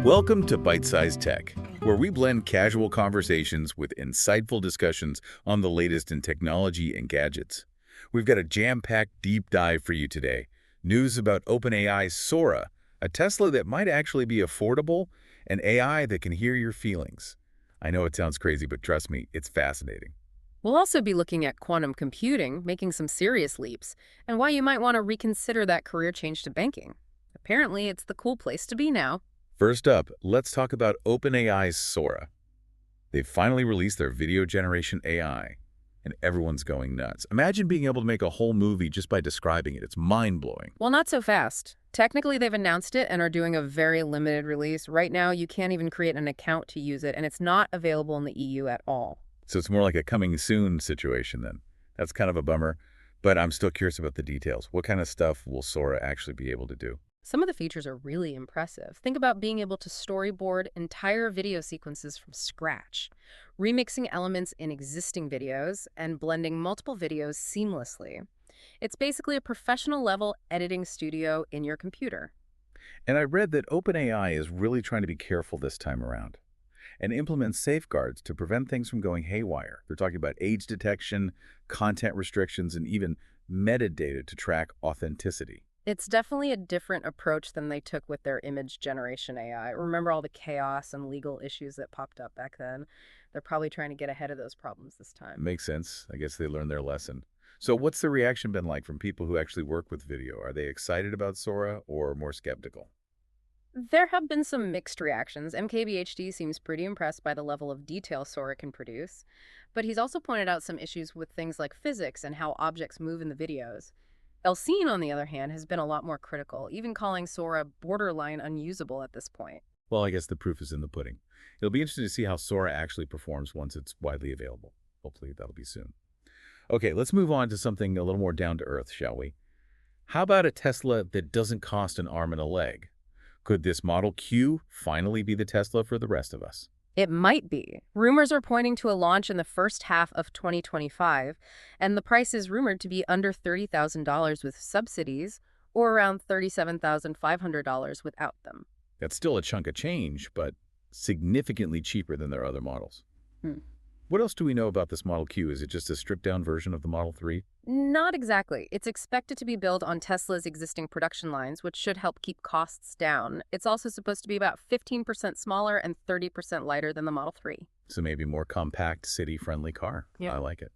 Welcome to Byte-Sized Tech, where we blend casual conversations with insightful discussions on the latest in technology and gadgets. We've got a jam-packed deep dive for you today. News about OpenAI's Sora, a Tesla that might actually be affordable, and AI that can hear your feelings. I know it sounds crazy, but trust me, it's fascinating. We'll also be looking at quantum computing, making some serious leaps, and why you might want to reconsider that career change to banking. Apparently, it's the cool place to be now. First up, let's talk about OpenAI's Sora. They've finally released their video generation AI, and everyone's going nuts. Imagine being able to make a whole movie just by describing it. It's mind-blowing. Well, not so fast. Technically, they've announced it and are doing a very limited release. Right now, you can't even create an account to use it, and it's not available in the EU at all. So it's more like a coming soon situation then. That's kind of a bummer, but I'm still curious about the details. What kind of stuff will Sora actually be able to do? Some of the features are really impressive. Think about being able to storyboard entire video sequences from scratch, remixing elements in existing videos, and blending multiple videos seamlessly. It's basically a professional-level editing studio in your computer. And I read that OpenAI is really trying to be careful this time around and implement safeguards to prevent things from going haywire. They're talking about age detection, content restrictions, and even metadata to track authenticity. It's definitely a different approach than they took with their image generation AI. Remember all the chaos and legal issues that popped up back then? They're probably trying to get ahead of those problems this time. Makes sense. I guess they learned their lesson. So what's the reaction been like from people who actually work with video? Are they excited about Sora or more skeptical? There have been some mixed reactions. MKBHD seems pretty impressed by the level of detail Sora can produce, but he's also pointed out some issues with things like physics and how objects move in the videos. Elsine, on the other hand, has been a lot more critical, even calling Sora borderline unusable at this point. Well, I guess the proof is in the pudding. It'll be interesting to see how Sora actually performs once it's widely available. Hopefully that'll be soon. Okay, let's move on to something a little more down to earth, shall we? How about a Tesla that doesn't cost an arm and a leg? Could this Model Q finally be the Tesla for the rest of us? It might be. Rumors are pointing to a launch in the first half of 2025, and the price is rumored to be under $30,000 with subsidies, or around $37,500 without them. That's still a chunk of change, but significantly cheaper than their other models. What else do we know about this Model Q? Is it just a stripped-down version of the Model 3? Not exactly. It's expected to be built on Tesla's existing production lines, which should help keep costs down. It's also supposed to be about 15% smaller and 30% lighter than the Model 3. So maybe more compact, city-friendly car. Yeah. I like it.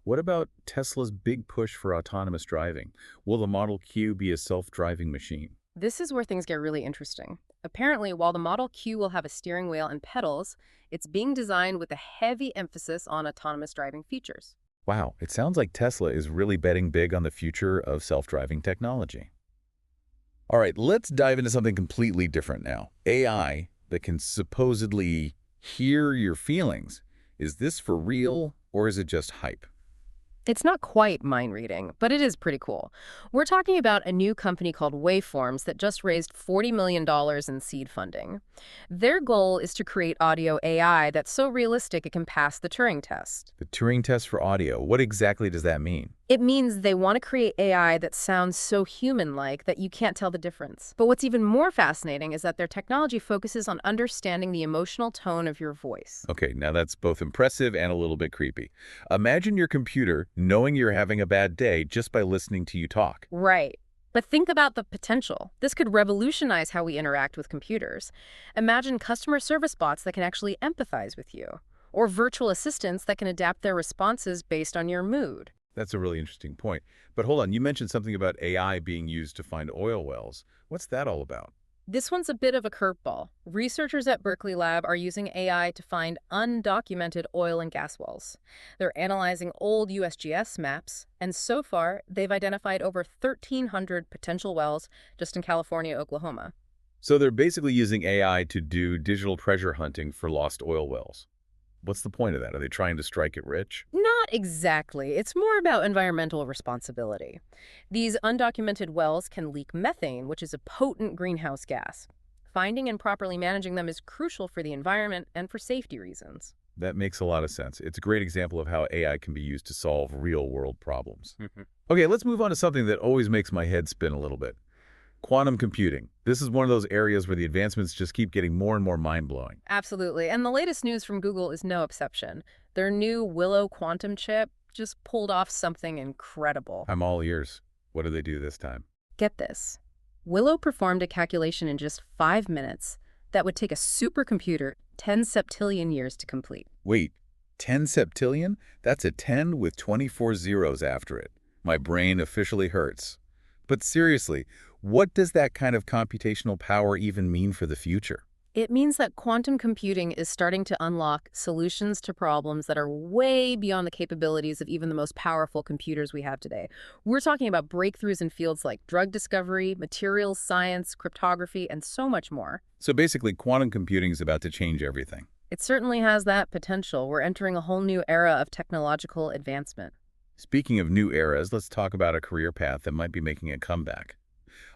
What about Tesla's big push for autonomous driving? Will the Model Q be a self-driving machine? This is where things get really interesting. Apparently, while the Model Q will have a steering wheel and pedals, it's being designed with a heavy emphasis on autonomous driving features. Wow, it sounds like Tesla is really betting big on the future of self-driving technology. All right, let's dive into something completely different now. AI that can supposedly hear your feelings. Is this for real, or is it just hype? It's not quite mind reading, but it is pretty cool. We're talking about a new company called Waveforms that just raised $40 million in seed funding. Their goal is to create audio AI that's so realistic it can pass the Turing test. The Turing test for audio, what exactly does that mean? It means they want to create AI that sounds so human-like that you can't tell the difference. But what's even more fascinating is that their technology focuses on understanding the emotional tone of your voice. Okay, now that's both impressive and a little bit creepy. Imagine your computer knowing you're having a bad day just by listening to you talk. Right. But think about the potential. This could revolutionize how we interact with computers. Imagine customer service bots that can actually empathize with you, or virtual assistants that can adapt their responses based on your mood. That's a really interesting point. But hold on, you mentioned something about AI being used to find oil wells. What's that all about? This one's a bit of a curveball. Researchers at Berkeley Lab are using AI to find undocumented oil and gas wells. They're analyzing old USGS maps, and so far, they've identified over 1,300 potential wells just in California, Oklahoma. So they're basically using AI to do digital treasure hunting for lost oil wells. What's the point of that? Are they trying to strike it rich? Not exactly. It's more about environmental responsibility. These undocumented wells can leak methane, which is a potent greenhouse gas. Finding and properly managing them is crucial for the environment and for safety reasons. That makes a lot of sense. It's a great example of how AI can be used to solve real-world problems. Okay, let's move on to something that always makes my head spin a little bit. Quantum computing. This is one of those areas where the advancements just keep getting more and more mind-blowing. Absolutely. And the latest news from Google is no exception. Their new Willow quantum chip just pulled off something incredible. I'm all ears. What did they do this time? Get this. Willow performed a calculation in just 5 minutes that would take a supercomputer 10 septillion years to complete. Wait, 10 septillion? That's a 10 with 24 zeros after it. My brain officially hurts. But seriously, what does that kind of computational power even mean for the future? It means that quantum computing is starting to unlock solutions to problems that are way beyond the capabilities of even the most powerful computers we have today. We're talking about breakthroughs in fields like drug discovery, materials science, cryptography, and so much more. So basically, quantum computing is about to change everything. It certainly has that potential. We're entering a whole new era of technological advancement. Speaking of new eras, let's talk about a career path that might be making a comeback.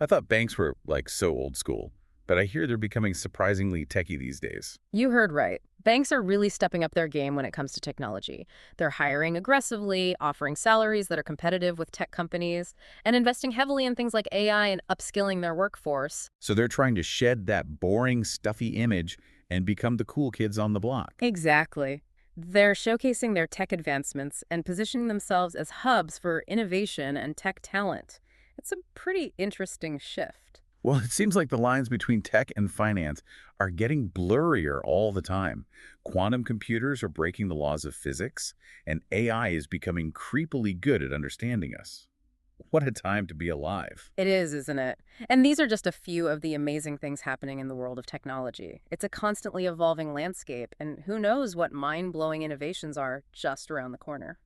I thought banks were, like, so old school, but I hear they're becoming surprisingly techy these days. You heard right. Banks are really stepping up their game when it comes to technology. They're hiring aggressively, offering salaries that are competitive with tech companies, and investing heavily in things like AI and upskilling their workforce. So they're trying to shed that boring, stuffy image and become the cool kids on the block. Exactly. They're showcasing their tech advancements and positioning themselves as hubs for innovation and tech talent. It's a pretty interesting shift. Well, it seems like the lines between tech and finance are getting blurrier all the time. Quantum computers are breaking the laws of physics, and AI is becoming creepily good at understanding us. What a time to be alive. It is, isn't it? And these are just a few of the amazing things happening in the world of technology. It's a constantly evolving landscape, and who knows what mind-blowing innovations are just around the corner.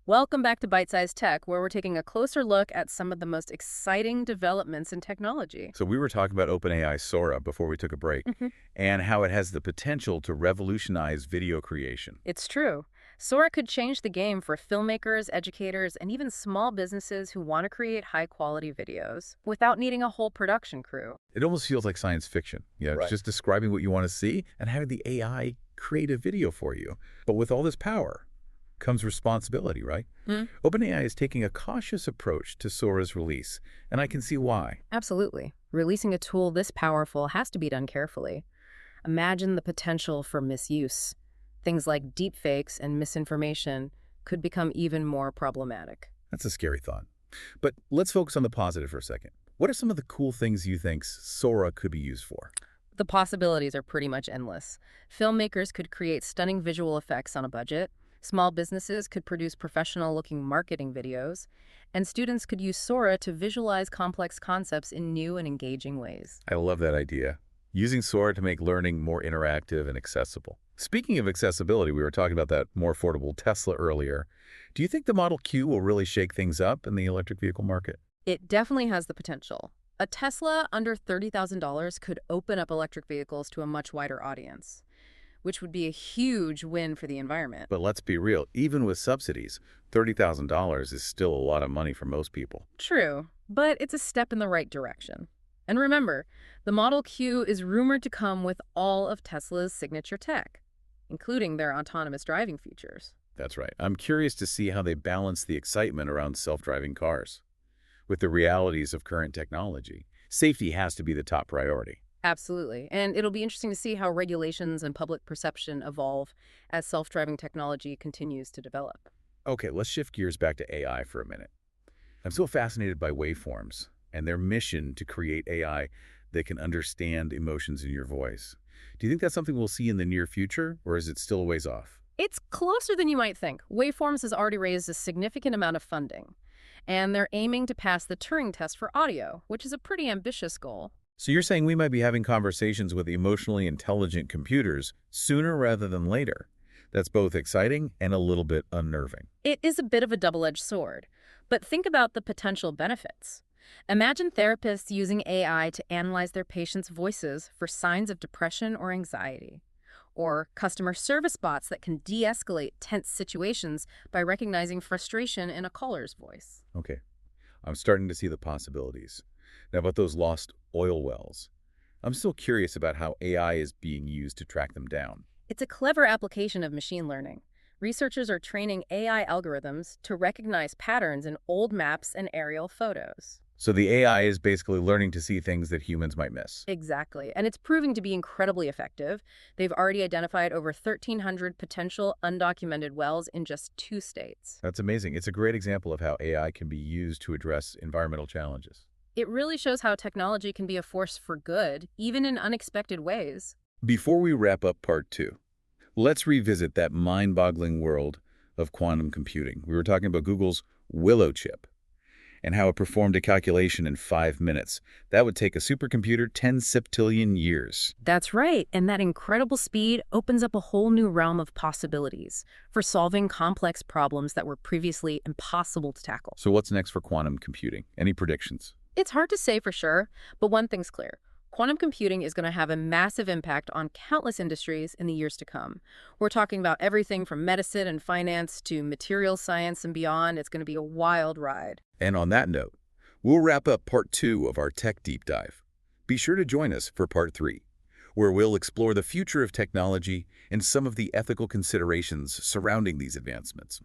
Welcome back to Byte-Sized Tech, where we're taking a closer look at some of the most exciting developments in technology. So we were talking about OpenAI Sora before we took a break, and how it has the potential to revolutionize video creation. It's true. Sora could change the game for filmmakers, educators, and even small businesses who want to create high-quality videos without needing a whole production crew. It almost feels like science fiction. It's Right. just describing what you want to see and having the AI create a video for you. But with all this power comes responsibility, right? OpenAI is taking a cautious approach to Sora's release, and I can see why. Absolutely. Releasing a tool this powerful has to be done carefully. Imagine the potential for misuse. Things like deepfakes and misinformation could become even more problematic. That's a scary thought. But let's focus on the positive for a second. What are some of the cool things you think Sora could be used for? The possibilities are pretty much endless. Filmmakers could create stunning visual effects on a budget. Small businesses could produce professional-looking marketing videos. And students could use Sora to visualize complex concepts in new and engaging ways. I love that idea. Using Sora to make learning more interactive and accessible. Speaking of accessibility, we were talking about that more affordable Tesla earlier. Do you think the Model Q will really shake things up in the electric vehicle market? It definitely has the potential. A Tesla under $30,000 could open up electric vehicles to a much wider audience, which would be a huge win for the environment. But let's be real, even with subsidies, $30,000 is still a lot of money for most people. True, but it's a step in the right direction. And remember, the Model Q is rumored to come with all of Tesla's signature tech, including their autonomous driving features. That's right. I'm curious to see how they balance the excitement around self-driving cars with the realities of current technology. Safety has to be the top priority. Absolutely. And it'll be interesting to see how regulations and public perception evolve as self-driving technology continues to develop. Okay, let's shift gears back to AI for a minute. I'm so fascinated by waveforms and their mission to create AI that can understand emotions in your voice. Do you think that's something we'll see in the near future, or is it still a ways off? It's closer than you might think. Waveforms has already raised a significant amount of funding, and they're aiming to pass the Turing test for audio, which is a pretty ambitious goal. So you're saying we might be having conversations with emotionally intelligent computers sooner rather than later. That's both exciting and a little bit unnerving. It is a bit of a double-edged sword, but think about the potential benefits. Imagine therapists using AI to analyze their patients' voices for signs of depression or anxiety, or customer service bots that can de-escalate tense situations by recognizing frustration in a caller's voice. Okay, I'm starting to see the possibilities. Now about those lost oil wells. I'm still curious about how AI is being used to track them down. It's a clever application of machine learning. Researchers are training AI algorithms to recognize patterns in old maps and aerial photos. So the AI is basically learning to see things that humans might miss. Exactly. And it's proving to be incredibly effective. They've already identified over 1,300 potential undocumented wells in just 2 states. That's amazing. It's a great example of how AI can be used to address environmental challenges. It really shows how technology can be a force for good, even in unexpected ways. Before we wrap up part 2, let's revisit that mind-boggling world of quantum computing. We were talking about Google's Willow chip and how it performed a calculation in 5 minutes. That would take a supercomputer 10 septillion years. That's right, and that incredible speed opens up a whole new realm of possibilities for solving complex problems that were previously impossible to tackle. So what's next for quantum computing? Any predictions? It's hard to say for sure, but one thing's clear. Quantum computing is going to have a massive impact on countless industries in the years to come. We're talking about everything from medicine and finance to materials science and beyond. It's going to be a wild ride. And on that note, we'll wrap up part 2 of our tech deep dive. Be sure to join us for part 3, where we'll explore the future of technology and some of the ethical considerations surrounding these advancements.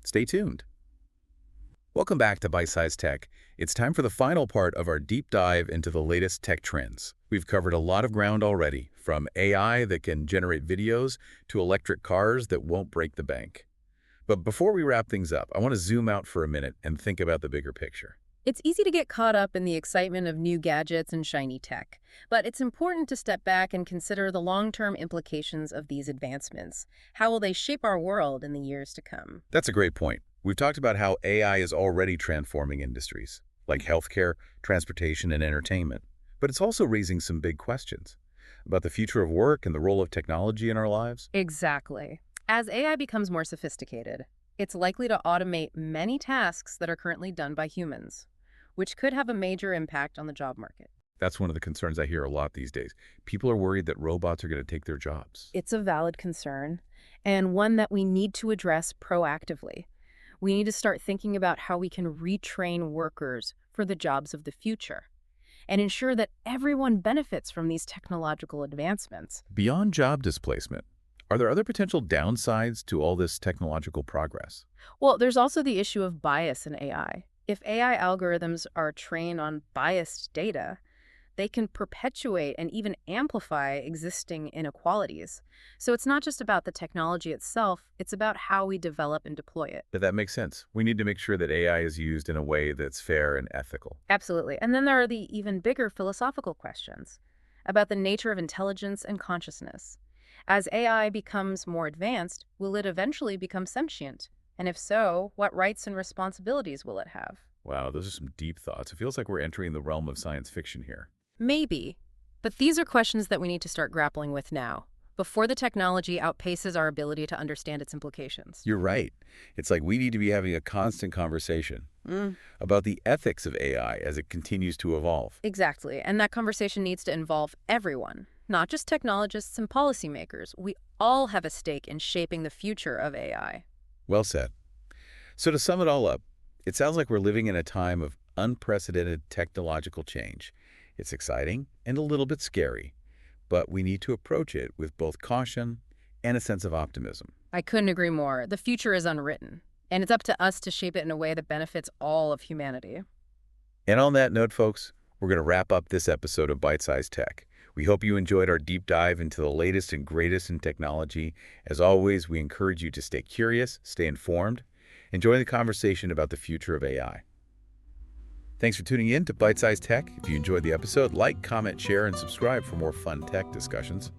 Stay tuned. Welcome back to Byte-Sized Tech. It's time for the final part of our deep dive into the latest tech trends. We've covered a lot of ground already, from AI that can generate videos to electric cars that won't break the bank. But before we wrap things up, I want to zoom out for a minute and think about the bigger picture. It's easy to get caught up in the excitement of new gadgets and shiny tech, but it's important to step back and consider the long-term implications of these advancements. How will they shape our world in the years to come? That's a great point. We've talked about how AI is already transforming industries, like healthcare, transportation, and entertainment. But it's also raising some big questions about the future of work and the role of technology in our lives. Exactly. As AI becomes more sophisticated, it's likely to automate many tasks that are currently done by humans, which could have a major impact on the job market. That's one of the concerns I hear a lot these days. People are worried that robots are going to take their jobs. It's a valid concern, and one that we need to address proactively. We need to start thinking about how we can retrain workers for the jobs of the future and ensure that everyone benefits from these technological advancements. Beyond job displacement, are there other potential downsides to all this technological progress? Well, there's also the issue of bias in AI. If AI algorithms are trained on biased data, they can perpetuate and even amplify existing inequalities. So it's not just about the technology itself, it's about how we develop and deploy it. That makes sense. We need to make sure that AI is used in a way that's fair and ethical. Absolutely. And then there are the even bigger philosophical questions about the nature of intelligence and consciousness. As AI becomes more advanced, will it eventually become sentient? And if so, what rights and responsibilities will it have? Wow, those are some deep thoughts. It feels like we're entering the realm of science fiction here. Maybe. But these are questions that we need to start grappling with now, before the technology outpaces our ability to understand its implications. You're right. It's like we need to be having a constant conversation about the ethics of AI as it continues to evolve. Exactly. And that conversation needs to involve everyone, not just technologists and policymakers. We all have a stake in shaping the future of AI. Well said. So to sum it all up, it sounds like we're living in a time of unprecedented technological change. It's exciting and a little bit scary, but we need to approach it with both caution and a sense of optimism. I couldn't agree more. The future is unwritten, and it's up to us to shape it in a way that benefits all of humanity. And on that note, folks, we're going to wrap up this episode of Byte-Sized Tech. We hope you enjoyed our deep dive into the latest and greatest in technology. As always, we encourage you to stay curious, stay informed, and join the conversation about the future of AI. Thanks for tuning in to Byte-Sized Tech. If you enjoyed the episode, like, comment, share, and subscribe for more fun tech discussions.